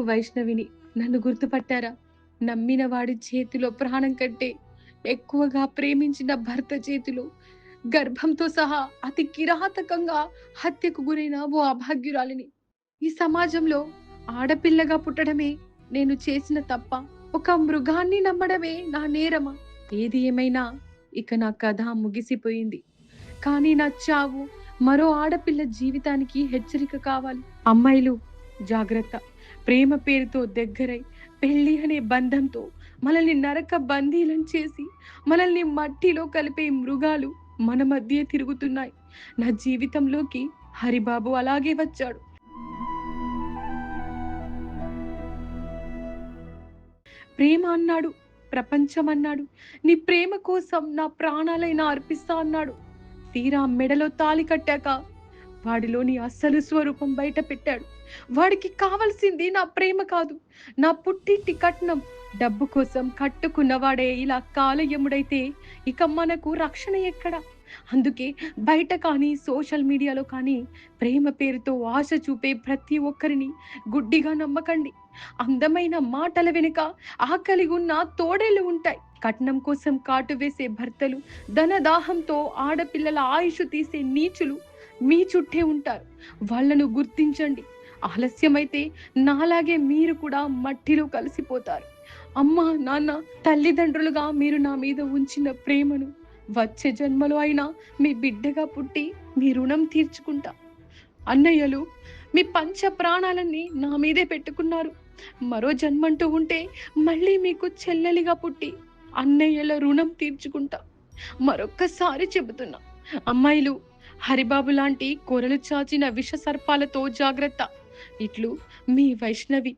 వైష్ణవిని. నన్ను గుర్తుపట్టారా? నమ్మిన వాడి చేతిలో ప్రాణం కంటే ఎక్కువగా ప్రేమించిన భర్త చేతిలో గర్భంతో సహా అతి కిరాతకంగా హత్యకు గురైన ఓ అభాగ్యురాలిని. ఈ సమాజంలో ఆడపిల్లగా పుట్టడమే నేను చేసిన తప్ప? ఒక మృగాన్ని నమ్మడమే నా నేరమా? ఏది ఏమైనా ఇక నా కథ ముగిసిపోయింది. కానీ నా చావు మరో ఆడపిల్ల జీవితానికి హెచ్చరిక కావాలి. అమ్మాయిలు జాగ్రత్త. ప్రేమ పేరుతో దగ్గరై పెళ్లి అనే బంధంతో మనల్ని నరక బందీలను చేసి మనల్ని మట్టిలో కలిపే మృగాలు మన మధ్య తిరుగుతున్నాయి. నా జీవితంలోకి హరిబాబు అలాగే వచ్చాడు. ప్రేమ అన్నాడు, ప్రపంచం అన్నాడు, నీ ప్రేమ కోసం నా ప్రాణాలైనా అర్పిస్తా అన్నాడు. తీరా మెడలో తాళి కట్టాక వాడిలోని అసలు స్వరూపం బయట పెట్టాడు. వాడికి కావలసింది నా ప్రేమ కాదు, నా పుట్టింటి కట్నం. డబ్బు కోసం కట్టుకున్నవాడే ఇలా కాలయముడైతే ఇక మనకు రక్షణ ఎక్కడ? అందుకే బయట కానీ సోషల్ మీడియాలో కానీ ప్రేమ పేరుతో ఆశ చూపే ప్రతి ఒక్కరిని గుడ్డిగా నమ్మకండి. అందమైన మాటల వెనుక ఆకలి ఉన్న తోడేళ్లు ఉంటాయి. కట్నం కోసం కాటు వేసే భర్తలు, ధనదాహంతో ఆడపిల్లల ఆయుష్ తీసే నీచులు మీ చుట్టే ఉంటారు. వాళ్ళను గుర్తించండి. ఆలస్యమైతే నాలాగే మీరు కూడా మట్టిలో కలిసిపోతారు. అమ్మ, నాన్న, తల్లిదండ్రులుగా మీరు నా మీద ఉంచిన ప్రేమను వచ్చే జన్మలో అయినా మీ బిడ్డగా పుట్టి మీ రుణం తీర్చుకుంటా. అన్నయ్యలు, మీ పంచ ప్రాణాలన్నీ నా మీదే పెట్టుకున్నారు. మరో జన్మంటూ ఉంటే మళ్ళీ మీకు చెల్లెలిగా పుట్టి అన్నయ్యల రుణం తీర్చుకుంటా. మరొక్కసారి చెబుతున్నా, అమ్మాయిలు, హరిబాబు లాంటి కొరలు చాచిన విష సర్పాలతో జాగ్రత్త. ఇట్లు మీ వైష్ణవి.